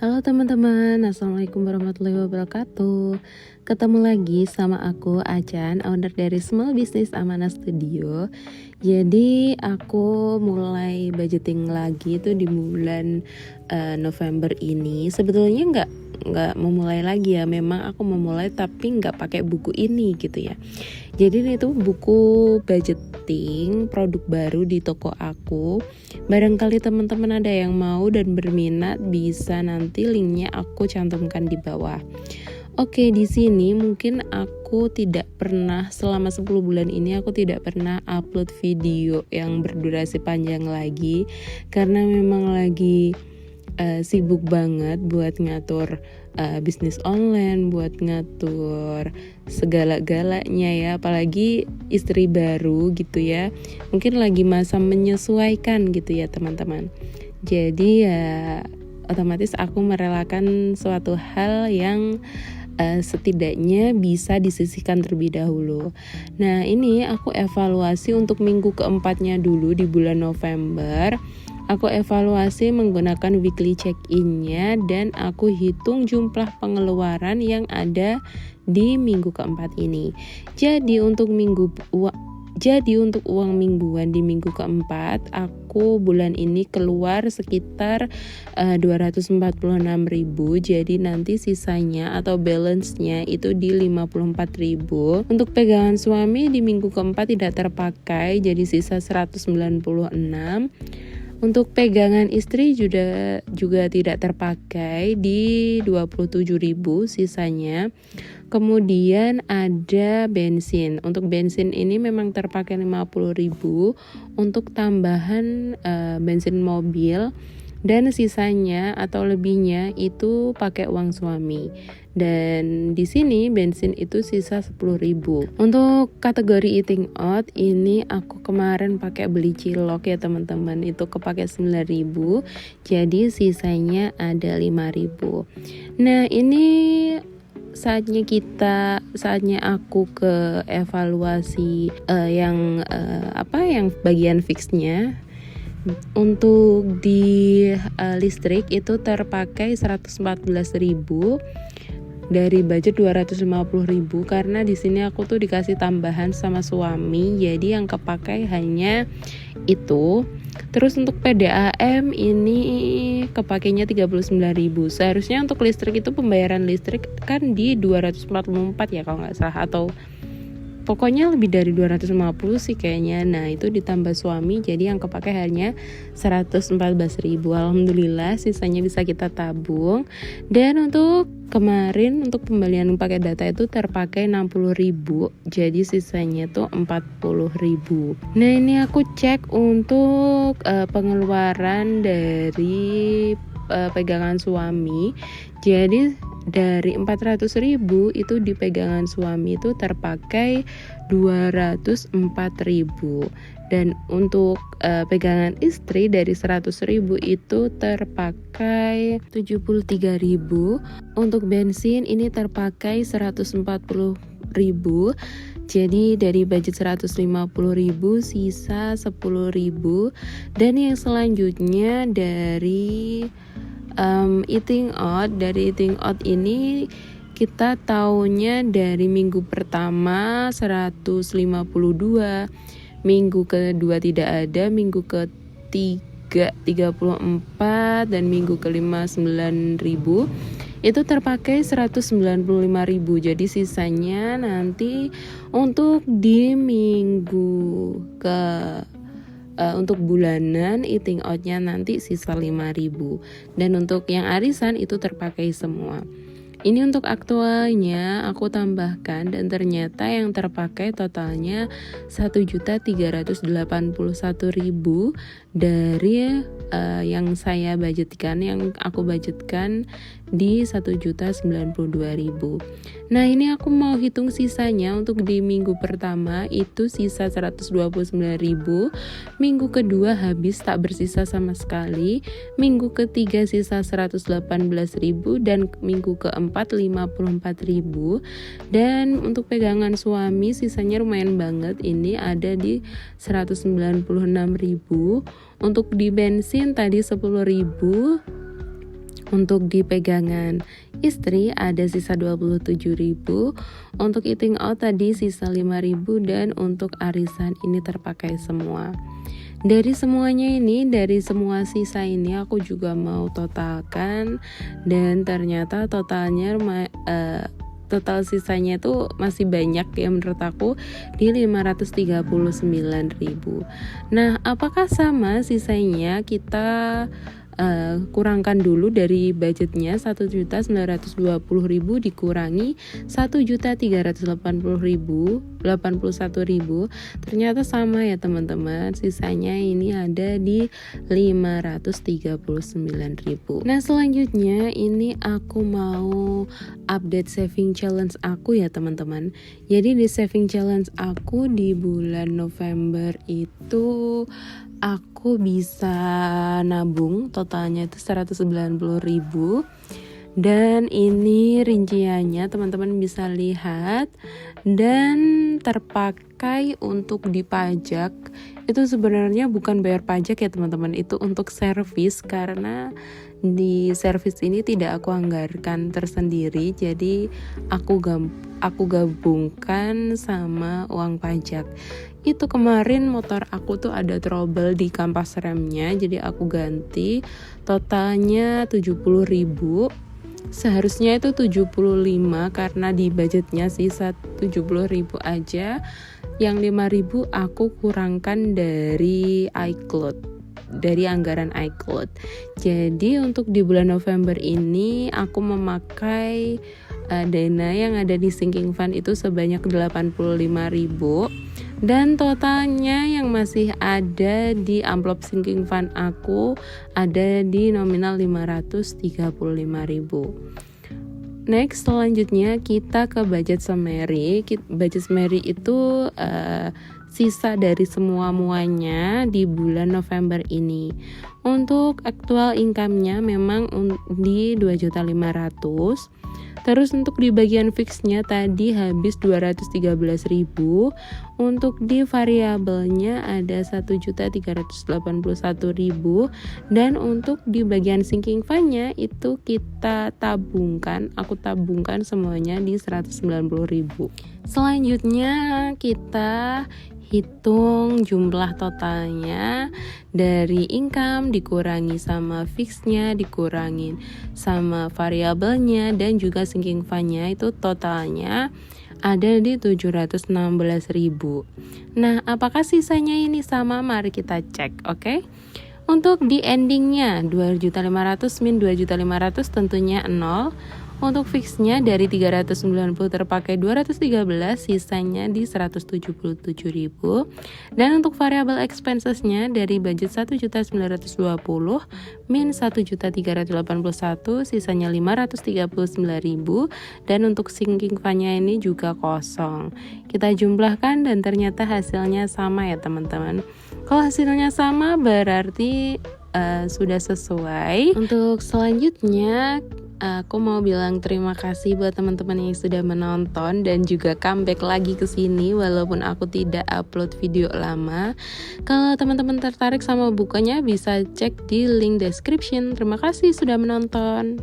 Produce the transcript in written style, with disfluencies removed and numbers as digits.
Halo teman-teman, Assalamualaikum warahmatullahi wabarakatuh. Ketemu lagi sama aku Acan, owner dari Small Business Amanah Studio. Jadi aku mulai budgeting lagi tuh di bulan November ini. Sebetulnya nggak memulai lagi ya, memang aku memulai tapi nggak pakai buku ini gitu ya. Jadi ini tuh buku budgeting produk baru di toko aku. Barangkali teman-teman ada yang mau dan berminat, bisa nanti linknya aku cantumkan di bawah. Oke, di sini mungkin aku tidak pernah selama 10 bulan ini aku tidak pernah upload video yang berdurasi panjang lagi karena memang lagi sibuk banget buat ngatur bisnis online, buat ngatur segala-galanya ya, apalagi istri baru gitu ya. Mungkin lagi masa menyesuaikan gitu ya teman-teman. Jadi ya otomatis aku merelakan suatu hal yang setidaknya bisa disisihkan terlebih dahulu. Nah ini aku evaluasi untuk minggu keempatnya dulu di bulan November. Aku evaluasi menggunakan weekly check-in-nya dan aku hitung jumlah pengeluaran yang ada di minggu keempat ini. Jadi untuk uang mingguan di minggu keempat, aku bulan ini keluar sekitar 246.000. Jadi nanti sisanya atau balance-nya itu di 54.000. Untuk pegangan suami di minggu keempat tidak terpakai, jadi sisa 196. Untuk pegangan istri juga tidak terpakai di 27.000 sisanya. Kemudian ada bensin. Untuk bensin ini memang terpakai 50.000 untuk tambahan bensin mobil, dan sisanya atau lebihnya itu pakai uang suami. Dan di sini bensin itu sisa 10.000. Untuk kategori eating out ini aku kemarin pakai beli cilok ya teman-teman, itu kepake 9.000. Jadi sisanya ada 5.000. Nah, ini saatnya aku ke evaluasi yang bagian fixnya. Untuk di listrik itu terpakai 114.000 dari budget 250.000, karena di sini aku tuh dikasih tambahan sama suami, jadi yang kepakai hanya itu. Terus untuk PDAM ini kepakainya 39.000. Seharusnya untuk listrik itu pembayaran listrik kan di 244 ya kalau nggak salah, atau pokoknya lebih dari 250 sih kayaknya. Nah itu ditambah suami, jadi yang kepakai hanya 114.000. Alhamdulillah sisanya bisa kita tabung. Dan untuk kemarin untuk pembelian paket data itu terpakai 60.000, jadi sisanya tuh 40.000. Nah ini aku cek untuk pengeluaran dari pegangan suami. Jadi dari 400.000 itu di pegangan suami itu terpakai 204.000, dan untuk pegangan istri dari 100.000 itu terpakai 73.000. Untuk bensin ini terpakai 140.000. Jadi dari budget 150.000 sisa 10.000. Dan yang selanjutnya dari eating out ini kita taunya dari minggu pertama 152, minggu kedua tidak ada, minggu ketiga 34, dan minggu kelima 9.000. Itu terpakai 195.000. Jadi sisanya nanti untuk di minggu untuk bulanan eating out-nya nanti sisa 5.000. Dan untuk yang arisan itu terpakai semua. Ini untuk aktualnya aku tambahkan, dan ternyata yang terpakai totalnya 1.381.000 dari yang saya budgetkan, yang aku budgetkan di 1.092.000. Nah ini aku mau hitung sisanya. Untuk di minggu pertama itu sisa 129.000, minggu kedua habis tak bersisa sama sekali, minggu ketiga sisa 118.000, dan minggu keempat 54.000. Dan untuk pegangan suami sisanya lumayan banget, ini ada di 196.000. Untuk di bensin tadi 10.000, Untuk di pegangan istri ada sisa 27.000, untuk eating out tadi sisa 5.000, dan untuk arisan ini terpakai semua. Dari semuanya ini, dari semua sisa ini aku juga mau totalkan, dan ternyata total sisanya itu masih banyak ya menurut aku, di 539.000. Nah, apakah sama sisanya? Kita kurangkan dulu dari budgetnya 1.920.000 dikurangi 1.381.000. Ternyata sama ya teman-teman, sisanya ini ada di 539.000. Nah, selanjutnya ini aku mau update saving challenge aku ya teman-teman. Jadi di saving challenge aku di bulan November itu aku bisa nabung totalnya itu 190.000, dan ini rinciannya teman-teman bisa lihat, dan terpakai untuk dipajak. Itu sebenarnya bukan bayar pajak ya teman-teman, itu untuk servis, karena di servis ini tidak aku anggarkan tersendiri, jadi aku gabungkan sama uang pajak. Itu kemarin motor aku tuh ada trouble di kampas remnya, jadi aku ganti, totalnya 70.000. Seharusnya itu 75 karena di budgetnya sisa 70.000 aja. Yang 5.000 aku kurangkan dari iCloud, dari anggaran iCloud. Jadi untuk di bulan November ini aku memakai dana yang ada di sinking fund itu sebanyak 85.000, dan totalnya yang masih ada di amplop sinking fund aku ada di nominal 535.000. Next, selanjutnya kita ke budget summary. Budget summary itu sisa dari semua muanya di bulan November ini. Untuk actual income-nya memang di 2.500.000. Terus untuk di bagian fixnya tadi habis 213.000. Untuk di variabelnya ada 1.381.000, dan untuk di bagian sinking fund-nya itu aku tabungkan semuanya di 190.000. Selanjutnya kita hitung jumlah totalnya dari income dikurangi sama fixnya, dikurangin sama variabelnya, dan juga sinking fund-nya, itu totalnya ada di 716.000. Nah, apakah sisanya ini sama? Mari kita cek, oke? Untuk di endingnya 2.500 min 2.500 tentunya 0. Untuk fixnya dari 390 terpakai 213, sisanya di 177.000. Dan untuk variable expensesnya dari budget 1.920 min 1.381, sisanya 539.000. Dan untuk sinking fund-nya ini juga kosong. Kita jumlahkan dan ternyata hasilnya sama ya teman-teman. Kalau hasilnya sama berarti sudah sesuai. Untuk selanjutnya aku mau bilang terima kasih buat teman-teman yang sudah menonton dan juga comeback lagi ke sini walaupun aku tidak upload video lama. Kalau teman-teman tertarik sama bukunya bisa cek di link description. Terima kasih sudah menonton.